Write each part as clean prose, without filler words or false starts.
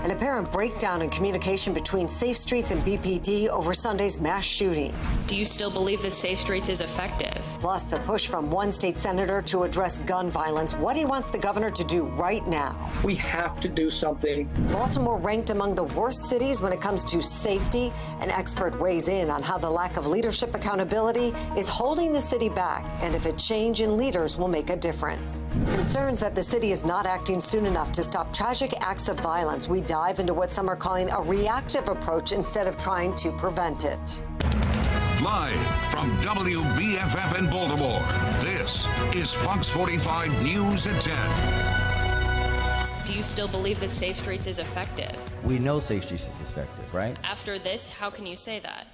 An apparent breakdown in communication between Safe Streets and BPD over Sunday's mass shooting. Do you still believe that Safe Streets is effective? Plus, the push from one state senator to address gun violence, what he wants the governor to do right now. We have to do something. Baltimore ranked among the worst cities when it comes to safety. An expert weighs in on how the lack of leadership accountability is holding the city back, and if a change in leaders will make a difference. Concerns that the city is not acting soon enough to stop tragic acts of violence. We dive into what some are calling a reactive approach instead of trying to prevent it. Live from WBFF in Baltimore, this is Fox 45 News at 10. Do you still believe that Safe Streets is effective? We know Safe Streets is effective, right? After this, how can you say that?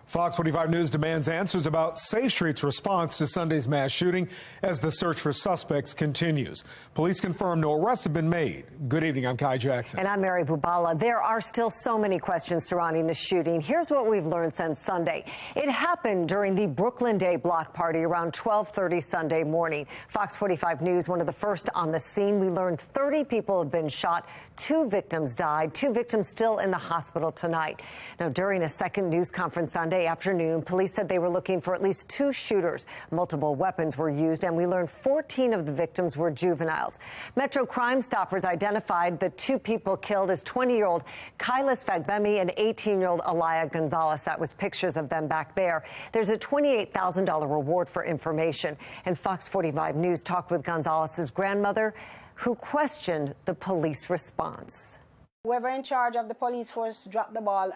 Fox 45 News demands answers about Safe Street's response to Sunday's mass shooting as the search for suspects continues. Police confirm no arrests have been made. Good evening, I'm Kai Jackson. And I'm Mary Bubala. There are still so many questions surrounding the shooting. Here's what we've learned since Sunday. It happened during the Brooklyn Day block party around 12:30 Sunday morning. Fox 45 News, one of the first on the scene. We learned 30 people have been shot. 2 victims died. 2 victims still in the hospital tonight. Now, during a second news conference Sunday afternoon, police said they were looking for at least 2 shooters. Multiple weapons were used, and we learned 14 of the victims were juveniles. Metro Crime Stoppers identified the 2 people killed as 20-year-old Kylis Fagbemi and 18-year-old Alaya Gonzalez. That was pictures of them back there. There's a $28,000 reward for information. And Fox 45 News talked with Gonzalez's grandmother, who questioned the police response. Whoever in charge of the police force dropped the ball.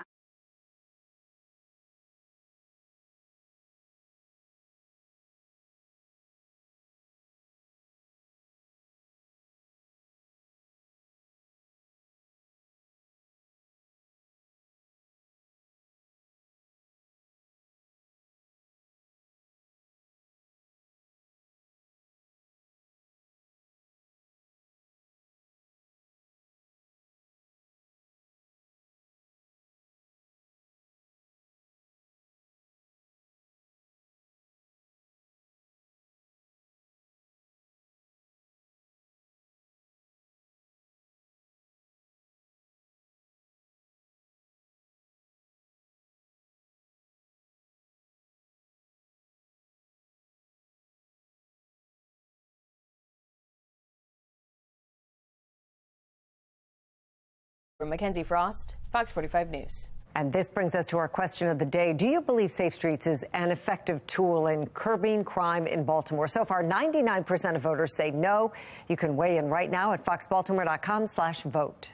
Mackenzie Frost, Fox 45 News. And this brings us to our question of the day. Do you believe Safe Streets is an effective tool in curbing crime in Baltimore? So far, 99% of voters say no. You can weigh in right now at foxbaltimore.com/vote.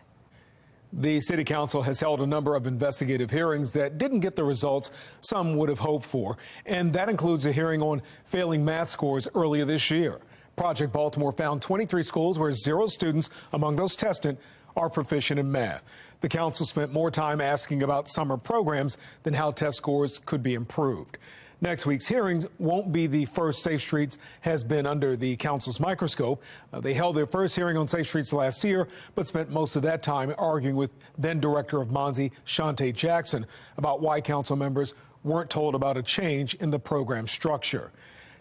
The City Council has held a number of investigative hearings that didn't get the results some would have hoped for. And that includes a hearing on failing math scores earlier this year. Project Baltimore found 23 schools where 0 students among those tested are proficient in math. The council spent more time asking about summer programs than how test scores could be improved. Next week's hearings won't be the first Safe Streets has been under the council's microscope. They held their first hearing on Safe Streets last year, but spent most of that time arguing with then Director of Monzi, Shante Jackson, about why council members weren't told about a change in the program structure.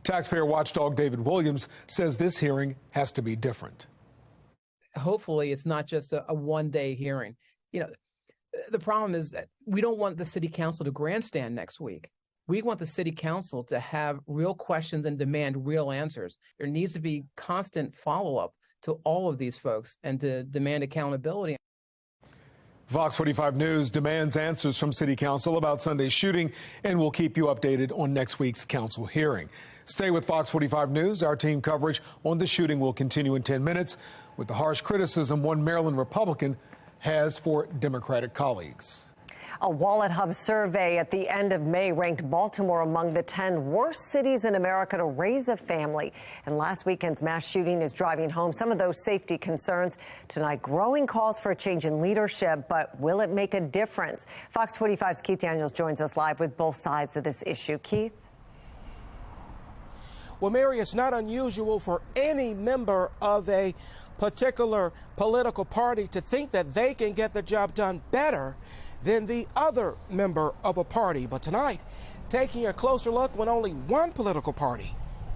Taxpayer watchdog David Williams says this hearing has to be different. Hopefully it's not just a one-day hearing. You know, the problem is that we don't want the city council to grandstand next week. We want the city council to have real questions and demand real answers. There needs to be constant follow-up to all of these folks and to demand accountability. Fox 45 News demands answers from City Council about Sunday's shooting, and we'll keep you updated on next week's council hearing. Stay with Fox 45 News. Our team coverage on the shooting will continue in 10 minutes with the harsh criticism one Maryland Republican has for Democratic colleagues. A Wallet Hub survey at the end of May ranked Baltimore among the 10 worst cities in America to raise a family. And last weekend's mass shooting is driving home some of those safety concerns. Tonight, growing calls for a change in leadership, but will it make a difference? Fox 45's Keith Daniels joins us live with both sides of this issue. Keith? Well, Mary, it's not unusual for any member of a particular political party to think that they can get the job done better than the other member of a party. But tonight, taking a closer look when only one political party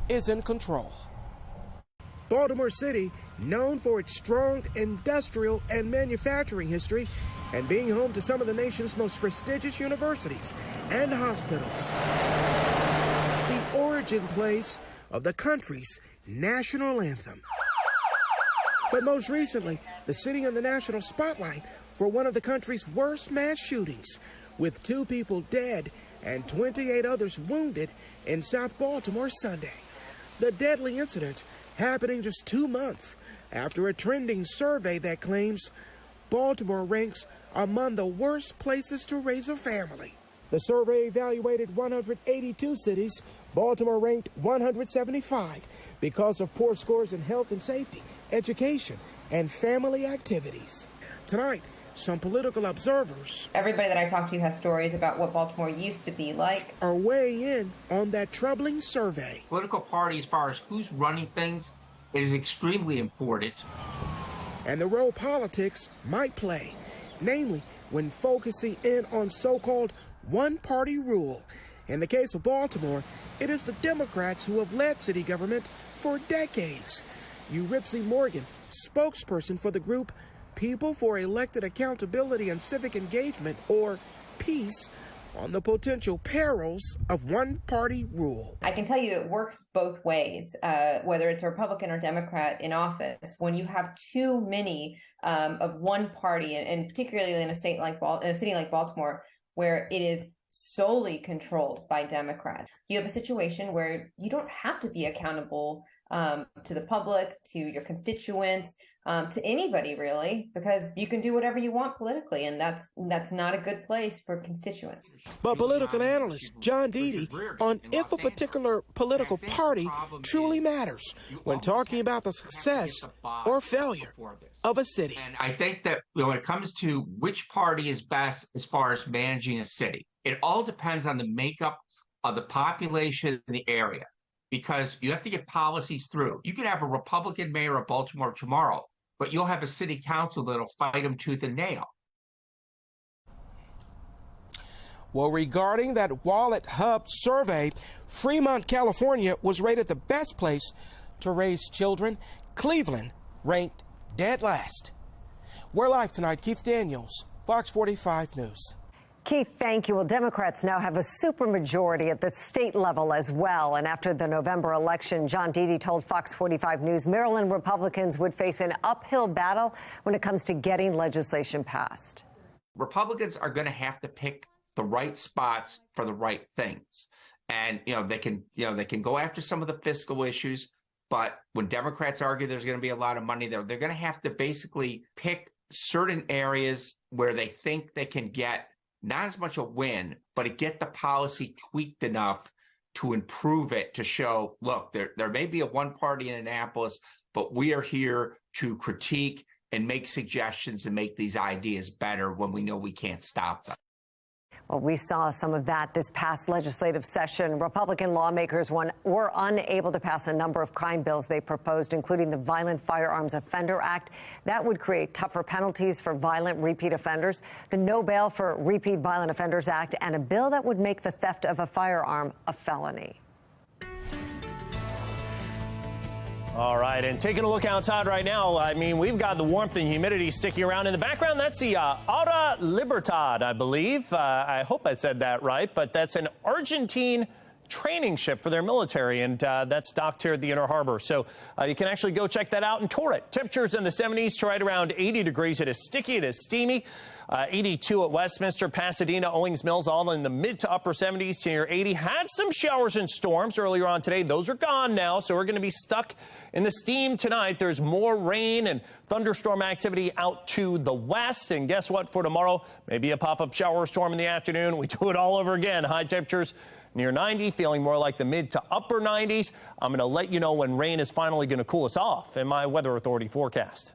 is in control. Baltimore City known for its strong industrial and manufacturing history and being home to some of the nation's most prestigious universities and hospitals. The origin place of the country's national anthem. But most recently, the city in the national spotlight for one of the country's worst mass shootings, with 2 people dead and 28 others wounded in South Baltimore Sunday. The deadly incident happening just 2 months after a trending survey that claims Baltimore ranks among the worst places to raise a family. The survey evaluated 182 cities. Baltimore ranked 175 because of poor scores in health and safety, education, and family activities. Tonight, some political observers, everybody that I talk to has stories about what Baltimore used to be like, are weighing in on that troubling survey. Political party, as far as who's running things, is extremely important. And the role politics might play, namely when focusing in on so-called one-party rule. In the case of Baltimore, it is the Democrats who have led city government for decades. Ripsey Morgan, spokesperson for the group People for Elected Accountability and Civic Engagement, or PEACE, on the potential perils of one-party rule. I can tell you it works both ways, whether it's a Republican or Democrat in office. When you have too many of one party, and particularly in a city like Baltimore, where it is solely controlled by Democrats, you have a situation where you don't have to be accountable to the public, to your constituents, to anybody really, because you can do whatever you want politically, and that's not a good place for constituents. But political analyst John Deedy on if a particular political party truly matters when talking about the success or failure of a city. And I think that when it comes to which party is best as far as managing a city, it all depends on the makeup of the population in the area, because you have to get policies through. You could have a Republican mayor of Baltimore tomorrow, but you'll have a city council that'll fight him tooth and nail. Well, regarding that Wallet Hub survey, Fremont, California was rated the best place to raise children. Cleveland ranked dead last. We're live tonight. Keith Daniels, Fox 45 News. Keith, thank you. Well, Democrats now have a supermajority at the state level as well. And after the November election, John Deedy told Fox 45 News Maryland Republicans would face an uphill battle when it comes to getting legislation passed. Republicans are going to have to pick the right spots for the right things. And, they can go after some of the fiscal issues. But when Democrats argue there's going to be a lot of money there, they're going to have to basically pick certain areas where they think they can get not as much a win, but to get the policy tweaked enough to improve it, to show, look, there may be a one party in Annapolis, but we are here to critique and make suggestions and make these ideas better when we know we can't stop them. Well, we saw some of that this past legislative session. Republican lawmakers were unable to pass a number of crime bills they proposed, including the Violent Firearms Offender Act. That would create tougher penalties for violent repeat offenders, the No Bail for Repeat Violent Offenders Act, and a bill that would make the theft of a firearm a felony. All right, and taking a look outside right now, I mean, we've got the warmth and humidity sticking around in the background. That's the Aura Libertad, I believe. I hope I said that right, but that's an Argentine training ship for their military, and that's docked here at the Inner Harbor. So you can actually go check that out and tour it. Temperatures in the 70s to right around 80 degrees. It is sticky, it is steamy. 82 at Westminster, Pasadena, Owings Mills, all in the mid to upper 70s to near 80. Had some showers and storms earlier on today. Those are gone now, so we're going to be stuck in the steam tonight. There's more rain and thunderstorm activity out to the west. And guess what? For tomorrow, maybe a pop-up shower storm in the afternoon. We do it all over again. High temperatures near 90, feeling more like the mid to upper 90s. I'm going to let you know when rain is finally going to cool us off in my Weather Authority forecast.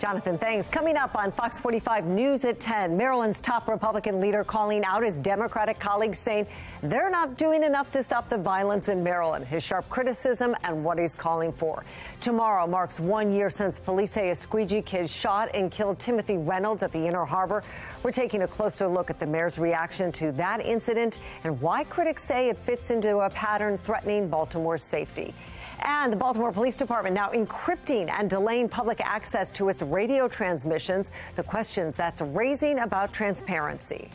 Jonathan, thanks. Coming up on Fox 45 News at 10, Maryland's top Republican leader calling out his Democratic colleagues, saying they're not doing enough to stop the violence in Maryland. His sharp criticism and what he's calling for. Tomorrow marks 1 year since police say a Squeegee kid shot and killed Timothy Reynolds at the Inner Harbor. We're taking a closer look at the mayor's reaction to that incident and why critics say it fits into a pattern threatening Baltimore's safety. And the Baltimore Police Department now encrypting and delaying public access to its radio transmissions. The questions that's raising about transparency.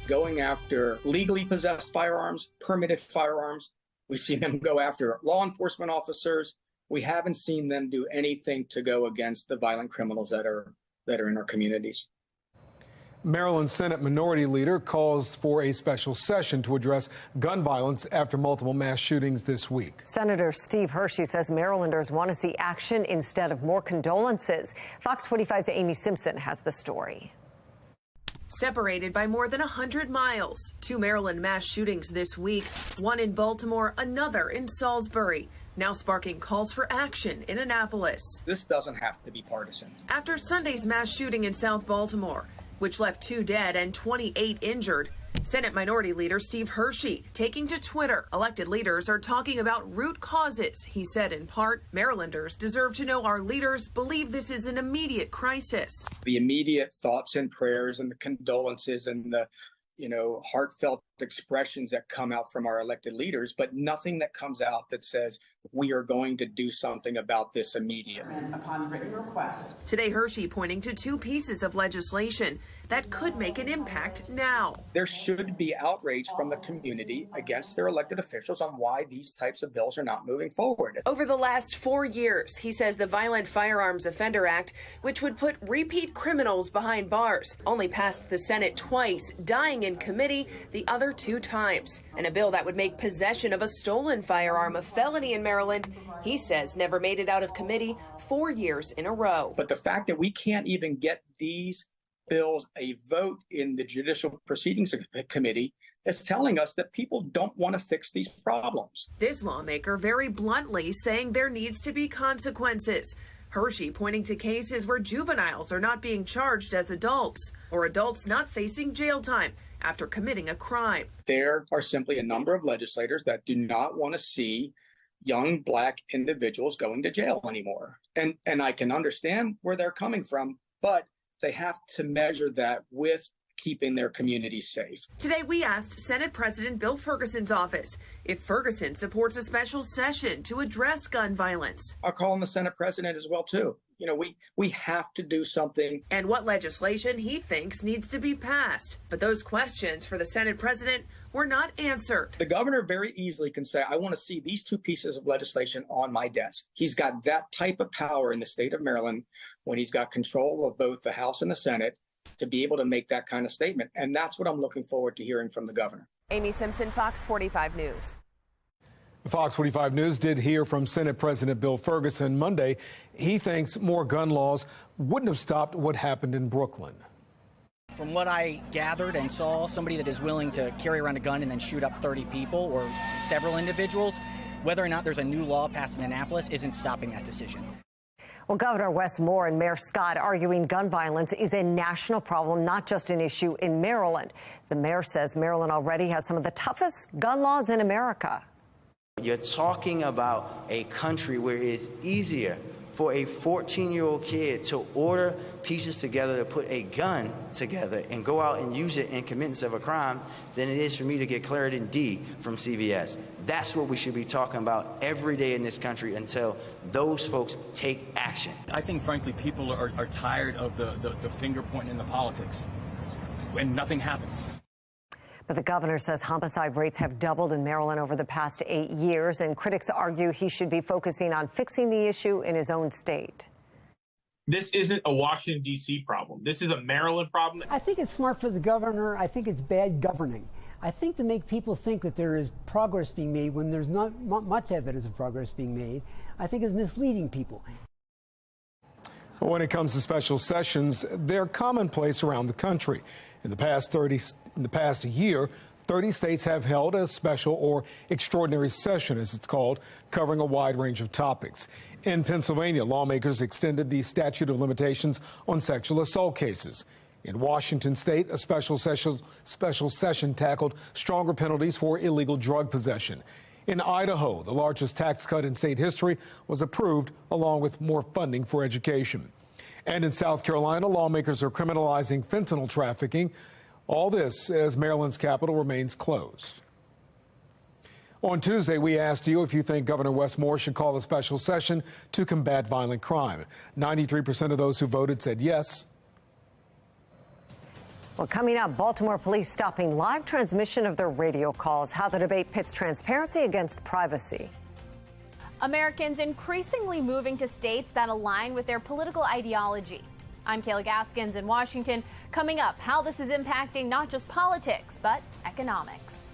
Going after legally possessed firearms, permitted firearms. We've seen them go after law enforcement officers. We haven't seen them do anything to go against the violent criminals that are in our communities. Maryland Senate Minority Leader calls for a special session to address gun violence after multiple mass shootings this week. Senator Steve Hershey says Marylanders want to see action instead of more condolences. Fox 45's Amy Simpson has the story. Separated by more than 100 miles, 2 Maryland mass shootings this week, one in Baltimore, another in Salisbury, now sparking calls for action in Annapolis. This doesn't have to be partisan. After Sunday's mass shooting in South Baltimore, which left 2 dead and 28 injured, Senate Minority Leader Steve Hershey taking to Twitter. Elected leaders are talking about root causes. He said in part, Marylanders deserve to know our leaders believe this is an immediate crisis. The immediate thoughts and prayers and the condolences and the, heartfelt expressions that come out from our elected leaders, but nothing that comes out that says we are going to do something about this immediately. Upon written request. Today, Hershey pointing to 2 pieces of legislation that could make an impact now. There should be outrage from the community against their elected officials on why these types of bills are not moving forward. Over the last 4 years, he says the Violent Firearms Offender Act, which would put repeat criminals behind bars, only passed the Senate twice, dying in committee the other 2 times. And a bill that would make possession of a stolen firearm a felony in Maryland, he says never made it out of committee 4 years in a row. But the fact that we can't even get these bills a vote in the Judicial Proceedings Committee is telling us that people don't want to fix these problems. This lawmaker very bluntly saying there needs to be consequences. Hershey pointing to cases where juveniles are not being charged as adults or adults not facing jail time after committing a crime. There are simply a number of legislators that do not want to see young Black individuals going to jail anymore. And I can understand where they're coming from, but they have to measure that with keeping their communities safe. Today, we asked Senate President Bill Ferguson's office if Ferguson supports a special session to address gun violence. I'll call on the Senate President as well, too. You know, we have to do something. And what legislation he thinks needs to be passed. But those questions for the Senate President were not answered. The governor very easily can say, I want to see these two pieces of legislation on my desk. He's got that type of power in the state of Maryland when he's got control of both the House and the Senate to be able to make that kind of statement. And that's what I'm looking forward to hearing from the governor. Amy Simpson, Fox 45 News. Fox 45 News did hear from Senate President Bill Ferguson Monday. He thinks more gun laws wouldn't have stopped what happened in Brooklyn. From what I gathered and saw, somebody that is willing to carry around a gun and then shoot up 30 people or several individuals, whether or not there's a new law passed in Annapolis isn't stopping that decision. Well, Governor Wes Moore and Mayor Scott arguing gun violence is a national problem, not just an issue in Maryland. The mayor says Maryland already has some of the toughest gun laws in America. You're talking about a country where it's easier for a 14-year-old kid to order pieces together to put a gun together and go out and use it in commitments of a crime than it is for me to get Claritin D from CVS. That's what we should be talking about every day in this country until those folks take action. I think, frankly, people are tired of the finger pointing in the politics, and nothing happens. But the governor says homicide rates have doubled in Maryland over the past 8 years, and critics argue he should be focusing on fixing the issue in his own state. This isn't a Washington, D.C. problem. This is a Maryland problem. I think it's smart for the governor. I think it's bad governing. I think to make people think that there is progress being made when there's not much evidence of progress being made, I think is misleading people. When it comes to special sessions, they're commonplace around the country. In the past year, 30 states have held a special or extraordinary session, as it's called, covering a wide range of topics. In Pennsylvania, lawmakers extended the statute of limitations on sexual assault cases. In Washington state, a special session tackled stronger penalties for illegal drug possession. In Idaho, the largest tax cut in state history was approved, along with more funding for education. And in South Carolina, lawmakers are criminalizing fentanyl trafficking. All this as Maryland's capital remains closed. On Tuesday, we asked you if you think Governor Wes Moore should call a special session to combat violent crime. 93% of those who voted said yes. Well, coming up, Baltimore police stopping live transmission of their radio calls, how the debate pits transparency against privacy. Americans increasingly moving to states that align with their political ideology. I'm Kayla Gaskins in Washington. Coming up, how this is impacting not just politics, but economics.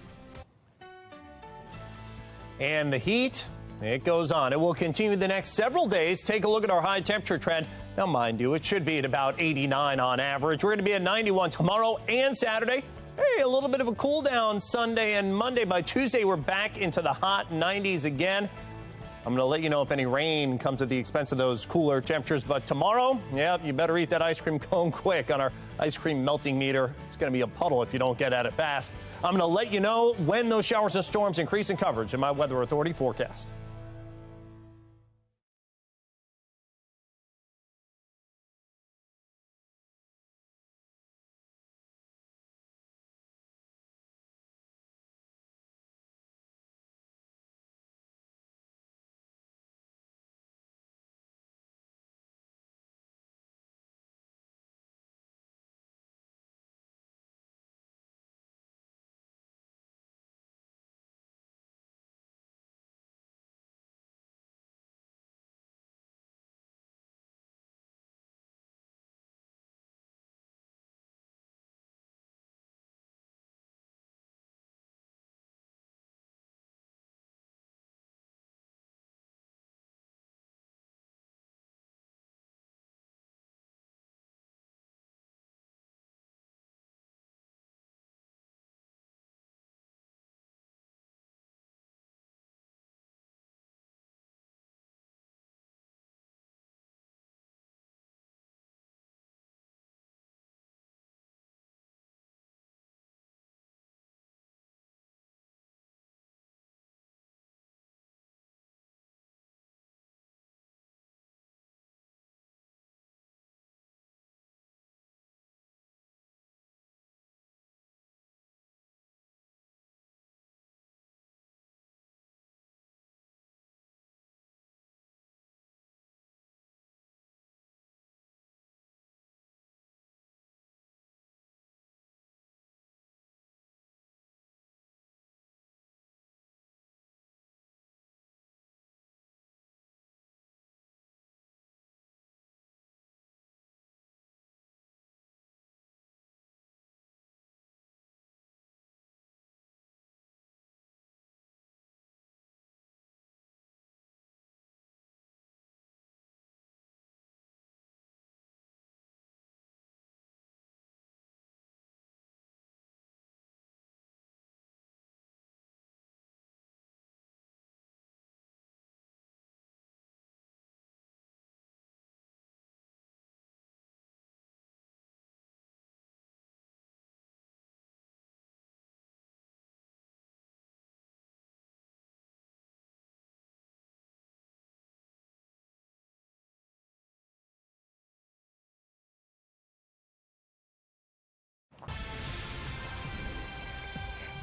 And the heat, it goes on. It will continue the next several days. Take a look at our high temperature trend. Now, mind you, it should be at about 89 on average. We're going to be at 91 tomorrow and Saturday. Hey, a little bit of a cool down Sunday and Monday. By Tuesday, we're back into the hot 90s again. I'm going to let you know if any rain comes at the expense of those cooler temperatures. But tomorrow, yeah, you better eat that ice cream cone quick on our ice cream melting meter. It's going to be a puddle if you don't get at it fast. I'm going to let you know when those showers and storms increase in coverage in my Weather Authority forecast.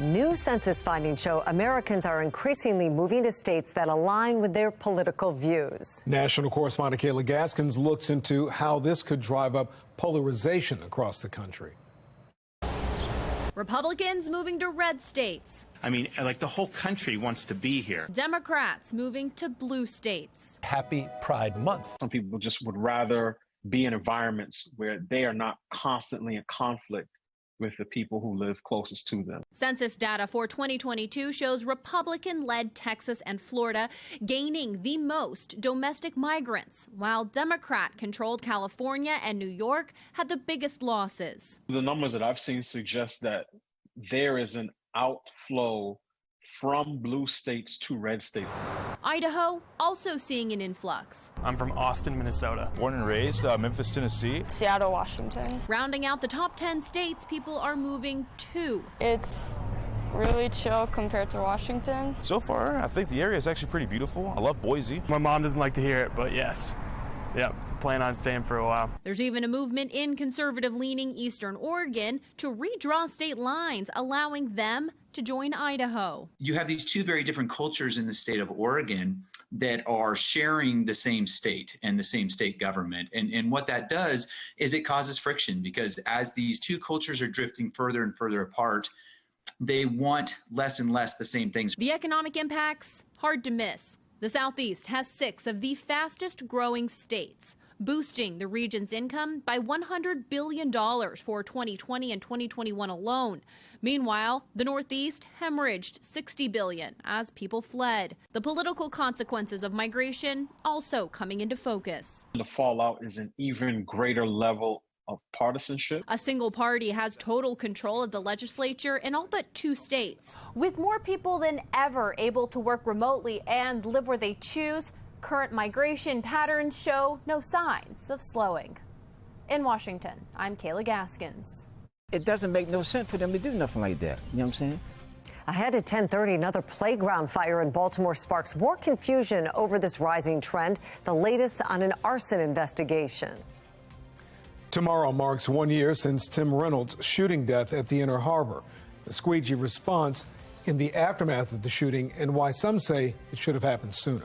New census findings show Americans are increasingly moving to states that align with their political views. National correspondent Kayla Gaskins looks into how this could drive up polarization across the country. Republicans moving to red states. I mean, like the whole country wants to be here. Democrats moving to blue states. Happy Pride Month. Some people just would rather be in environments where they are not constantly in conflict with the people who live closest to them. Census data for 2022 shows Republican-led Texas and Florida gaining the most domestic migrants, while Democrat-controlled California and New York had the biggest losses. The numbers that I've seen suggest that there is an outflow from blue states to red states. Idaho also seeing an influx. I'm from Austin, Minnesota. Born and raised, Memphis, Tennessee. Seattle, Washington. Rounding out the top 10 states people are moving to. It's really chill compared to Washington. So far, I think the area is actually pretty beautiful. I love Boise. My mom doesn't like to hear it, but yes. Yep, plan on staying for a while. There's even a movement in conservative-leaning Eastern Oregon to redraw state lines, allowing them to join Idaho. You have these two very different cultures in the state of Oregon that are sharing the same state and the same state government. And what that does is it causes friction, because as these two cultures are drifting further and further apart, they want less and less the same things. The economic impacts, hard to miss. The Southeast has 6 of the fastest growing states, boosting the region's income by $100 billion for 2020 and 2021 alone. Meanwhile, the Northeast hemorrhaged $60 billion as people fled. The political consequences of migration also coming into focus. The fallout is an even greater level of partisanship. A single party has total control of the legislature in all but 2 states. With more people than ever able to work remotely and live where they choose, current migration patterns show no signs of slowing. In Washington, I'm Kayla Gaskins. It doesn't make no sense for them to do nothing like that. You know what I'm saying? Ahead at 10:30, another playground fire in Baltimore sparks more confusion over this rising trend. The latest on an arson investigation. Tomorrow marks 1 year since Tim Reynolds' shooting death at the Inner Harbor. The Squeegee response in the aftermath of the shooting and why some say it should have happened sooner.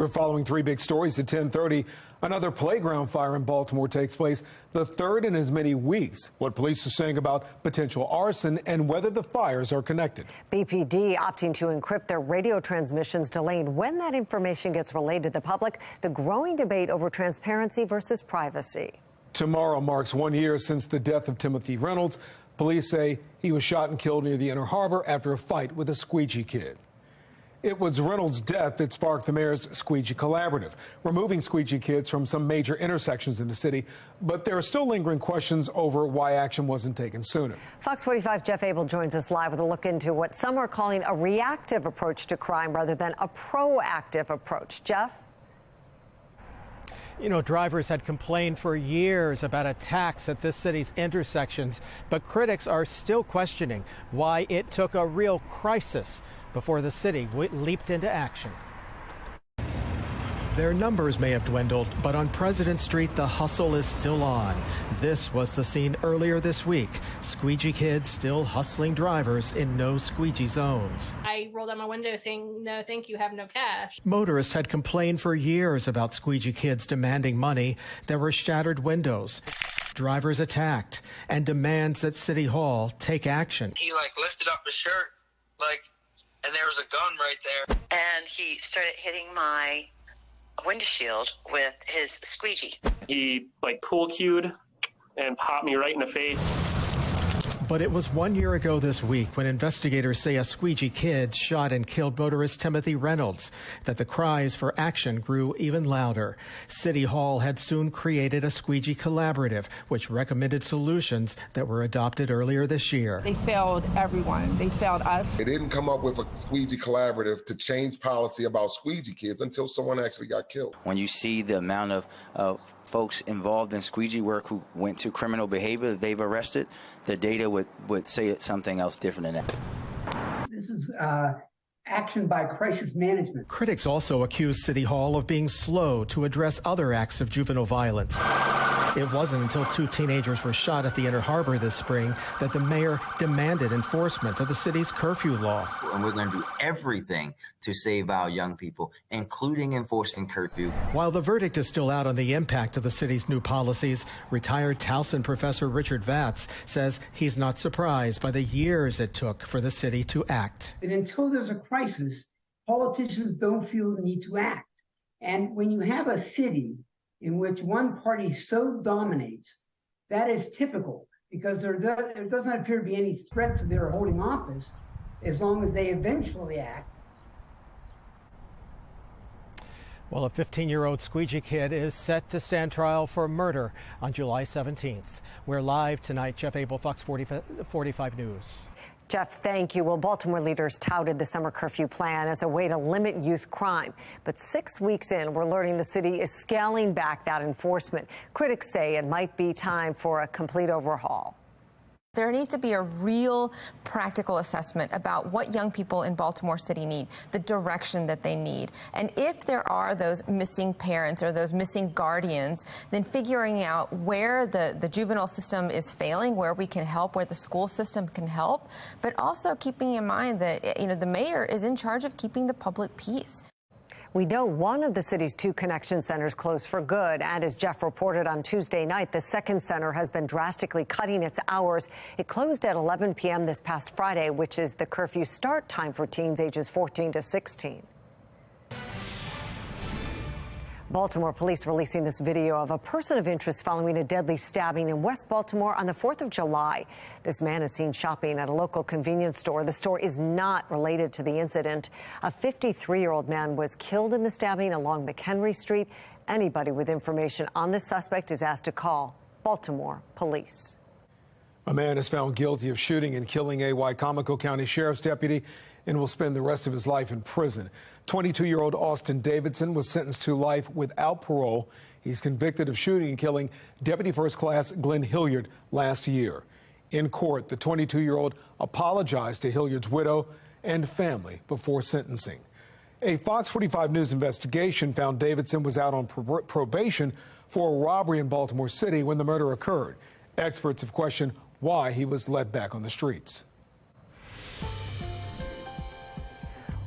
We're following three big stories at 10:30. Another playground fire in Baltimore takes place, the third in as many weeks. What police are saying about potential arson and whether the fires are connected. BPD opting to encrypt their radio transmissions, delaying when that information gets relayed to the public. The growing debate over transparency versus privacy. Tomorrow marks 1 year since the death of Timothy Reynolds. Police say he was shot and killed near the Inner Harbor after a fight with a Squeegee kid. It was Reynolds' death that sparked the mayor's Squeegee Collaborative, removing Squeegee kids from some major intersections in the city. But there are still lingering questions over why action wasn't taken sooner. Fox 45 Jeff Abel joins us live with a look into what some are calling a reactive approach to crime rather than a proactive approach. Jeff? You know, drivers had complained for years about attacks at this city's intersections, but critics are still questioning why it took a real crisis before the city leaped into action. Their numbers may have dwindled, but on President Street, the hustle is still on. This was the scene earlier this week. Squeegee kids still hustling drivers in no squeegee zones. I rolled out my window saying, "No, thank you, have no cash." Motorists had complained for years about squeegee kids demanding money. There were shattered windows, drivers attacked, and demands that City Hall take action. He lifted up his shirt, and there was a gun right there. And he started hitting my windshield with his squeegee. He pool cued and popped me right in the face. But it was 1 year ago this week when investigators say a Squeegee kid shot and killed motorist Timothy Reynolds that the cries for action grew even louder. City Hall had soon created a Squeegee Collaborative, which recommended solutions that were adopted earlier this year. They failed everyone. They failed us. They didn't come up with a Squeegee Collaborative to change policy about Squeegee kids until someone actually got killed. When you see the amount of folks involved in Squeegee work who went to criminal behavior that they've arrested, the data would say something else different than that. This is action by crisis management. Critics also accuse City Hall of being slow to address other acts of juvenile violence. It wasn't until two teenagers were shot at the Inner Harbor this spring that the mayor demanded enforcement of the city's curfew law. And we're going to do everything to save our young people, including enforcing curfew. While the verdict is still out on the impact of the city's new policies, retired Towson professor Richard Vatz says he's not surprised by the years it took for the city to act. And until there's a crisis, politicians don't feel the need to act. And when you have a city in which one party so dominates, that is typical, because there doesn't appear to be any threat to their holding office as long as they eventually act. Well, a 15-year-old Squeegee kid is set to stand trial for murder on July 17th. We're live tonight. Jeff Abel, Fox 45 News. Jeff, thank you. Well, Baltimore leaders touted the summer curfew plan as a way to limit youth crime. But 6 weeks in, we're learning the city is scaling back that enforcement. Critics say it might be time for a complete overhaul. There needs to be a real practical assessment about what young people in Baltimore City need, the direction that they need. And if there are those missing parents or those missing guardians, then figuring out where the juvenile system is failing, where we can help, where the school system can help, but also keeping in mind that, the mayor is in charge of keeping the public peace. We know one of the city's two connection centers closed for good. And as Jeff reported on Tuesday night, the second center has been drastically cutting its hours. It closed at 11 p.m. this past Friday, which is the curfew start time for teens ages 14 to 16. Baltimore police releasing this video of a person of interest following a deadly stabbing in West Baltimore on the 4th of July. This man is seen shopping at a local convenience store. The store is not related to the incident. A 53-year-old man was killed in the stabbing along McHenry Street. Anybody with information on this suspect is asked to call Baltimore police. A man is found guilty of shooting and killing a Wicomico County Sheriff's deputy and will spend the rest of his life in prison. 22-year-old Austin Davidson was sentenced to life without parole. He's convicted of shooting and killing Deputy First Class Glenn Hilliard last year. In court, the 22-year-old apologized to Hilliard's widow and family before sentencing. A Fox 45 News investigation found Davidson was out on probation for a robbery in Baltimore City when the murder occurred. Experts have questioned why he was let back on the streets.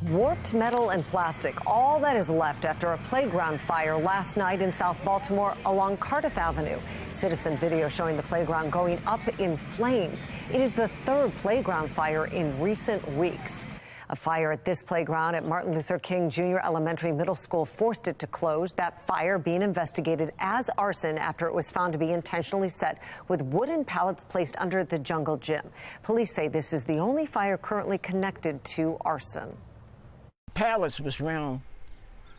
Warped metal and plastic, all that is left after a playground fire last night in South Baltimore along Cardiff Avenue. Citizen video showing the playground going up in flames. It is the third playground fire in recent weeks. A fire at this playground at Martin Luther King Jr. Elementary Middle School forced it to close. That fire being investigated as arson after it was found to be intentionally set with wooden pallets placed under the jungle gym. Police say this is the only fire currently connected to arson. Pallets was around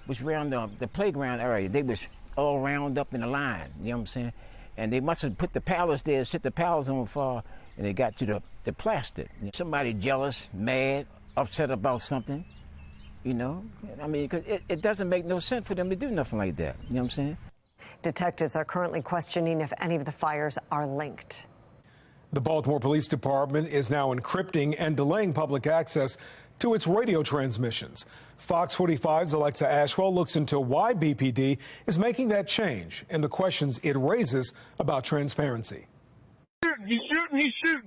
the playground area. They was all round up in a line, you know what I'm saying? And they must have put the pallets there, set the pallets on fire, and they got to the plastic. Somebody jealous, mad, upset about something, you know? I mean, 'cause it doesn't make no sense for them to do nothing like that, you know what I'm saying? Detectives are currently questioning if any of the fires are linked. The Baltimore Police Department is now encrypting and delaying public access to its radio transmissions. Fox 45's Alexa Ashwell looks into why BPD is making that change and the questions it raises about transparency. He's shooting.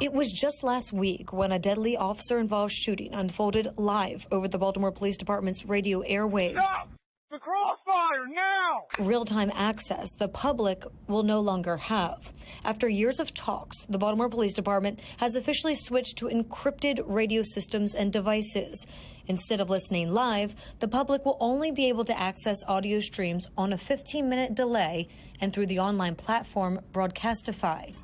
It was just last week when a deadly officer-involved shooting unfolded live over the Baltimore Police Department's radio airwaves. Stop the crossfire now! Real-time access the public will no longer have. After years of talks, the Baltimore Police Department has officially switched to encrypted radio systems and devices. Instead of listening live, the public will only be able to access audio streams on a 15-minute delay and through the online platform Broadcastify.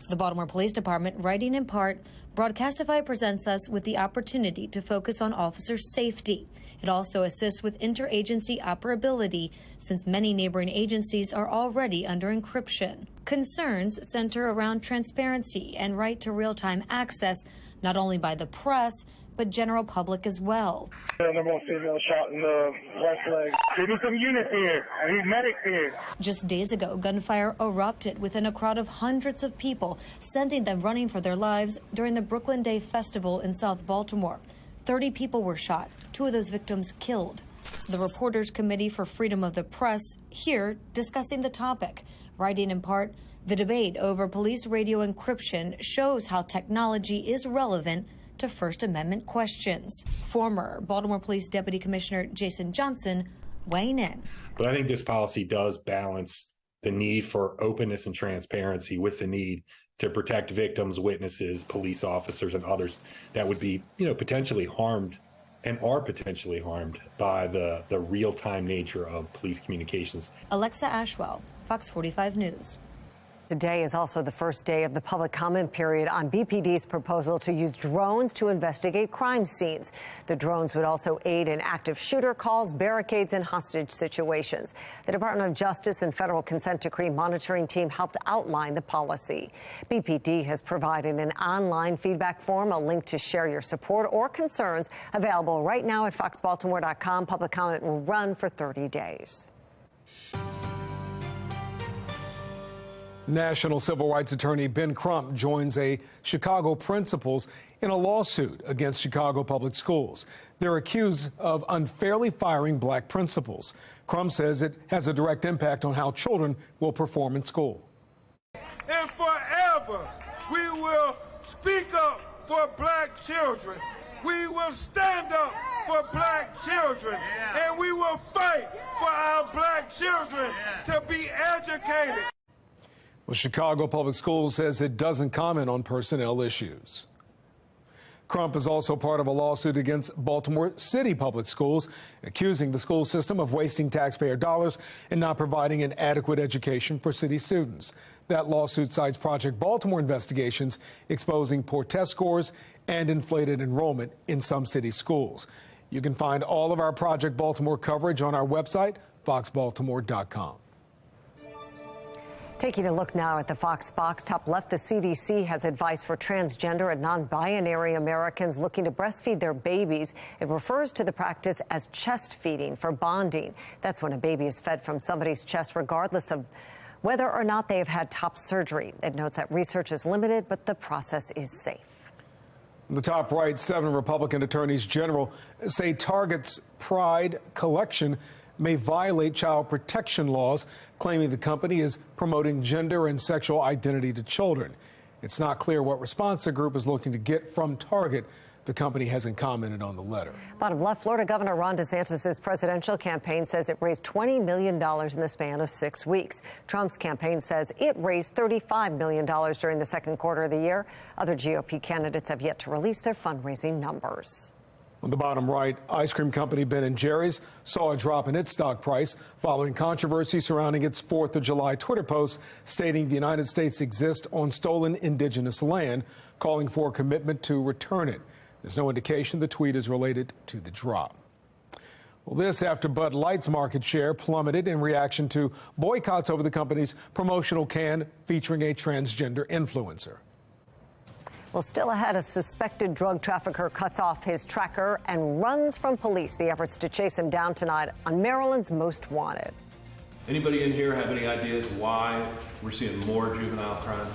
The Baltimore Police Department, writing in part, Broadcastify presents us with the opportunity to focus on officer safety. It also assists with interagency operability, since many neighboring agencies are already under encryption. Concerns center around transparency and right to real-time access, not only by the press, but general public as well. Number one female shot in the left leg. They need some units here. I need medics here. Just days ago, gunfire erupted within a crowd of hundreds of people, sending them running for their lives during the Brooklyn Day Festival in South Baltimore. 30 people were shot, 2 of those victims killed. The Reporters Committee for Freedom of the Press here discussing the topic, writing in part, the debate over police radio encryption shows how technology is relevant to First Amendment questions. Former Baltimore Police Deputy Commissioner Jason Johnson weighing in. But I think this policy does balance the need for openness and transparency with the need to protect victims, witnesses, police officers, and others that would be, potentially harmed and are potentially harmed by the real-time nature of police communications. Alexa Ashwell, Fox 45 News. Today is also the first day of the public comment period on BPD's proposal to use drones to investigate crime scenes. The drones would also aid in active shooter calls, barricades, and hostage situations. The Department of Justice and federal consent decree monitoring team helped outline the policy. BPD has provided an online feedback form, a link to share your support or concerns, available right now at foxbaltimore.com. Public comment will run for 30 days. National Civil Rights Attorney Ben Crump joins Chicago principals in a lawsuit against Chicago Public Schools. They're accused of unfairly firing black principals. Crump says it has a direct impact on how children will perform in school. And forever, we will speak up for black children. We will stand up for black children. And we will fight for our black children to be educated. Well, Chicago Public Schools says it doesn't comment on personnel issues. Crump is also part of a lawsuit against Baltimore City Public Schools, accusing the school system of wasting taxpayer dollars and not providing an adequate education for city students. That lawsuit cites Project Baltimore investigations exposing poor test scores and inflated enrollment in some city schools. You can find all of our Project Baltimore coverage on our website, foxbaltimore.com. Taking a look now at the Fox Box. Top left, the CDC has advice for transgender and non-binary Americans looking to breastfeed their babies. It refers to the practice as chest feeding for bonding. That's when a baby is fed from somebody's chest, regardless of whether or not they have had top surgery. It notes that research is limited, but the process is safe. The top right, 7 Republican attorneys general say Target's Pride collection may violate child protection laws, claiming the company is promoting gender and sexual identity to children. It's not clear what response the group is looking to get from Target. The company hasn't commented on the letter. Bottom left, Florida Governor Ron DeSantis' presidential campaign says it raised $20 million in the span of 6 weeks. Trump's campaign says it raised $35 million during the second quarter of the year. Other GOP candidates have yet to release their fundraising numbers. On the bottom right, ice cream company Ben & Jerry's saw a drop in its stock price following controversy surrounding its 4th of July Twitter post stating the United States exists on stolen indigenous land, calling for a commitment to return it. There's no indication the tweet is related to the drop. Well, this after Bud Light's market share plummeted in reaction to boycotts over the company's promotional can featuring a transgender influencer. Well, still ahead, a suspected drug trafficker cuts off his tracker and runs from police. The efforts to chase him down tonight on Maryland's Most Wanted. Anybody in here have any ideas why we're seeing more juvenile crime?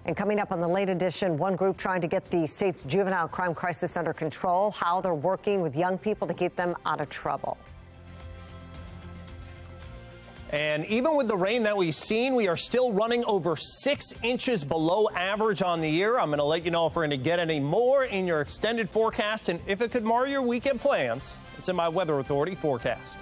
And coming up on the late edition, one group trying to get the state's juvenile crime crisis under control, how they're working with young people to keep them out of trouble. And even with the rain that we've seen, we are still running over 6 inches below average on the year. I'm going to let you know if we're going to get any more in your extended forecast and if it could mar your weekend plans. It's in my Weather Authority forecast.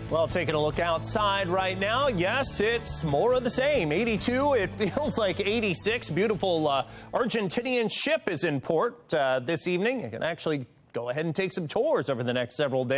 Well, taking a look outside right now, yes, it's more of the same. 82, it feels like 86. Beautiful Argentinian ship is in port this evening. You can actually go ahead and take some tours over the next several days.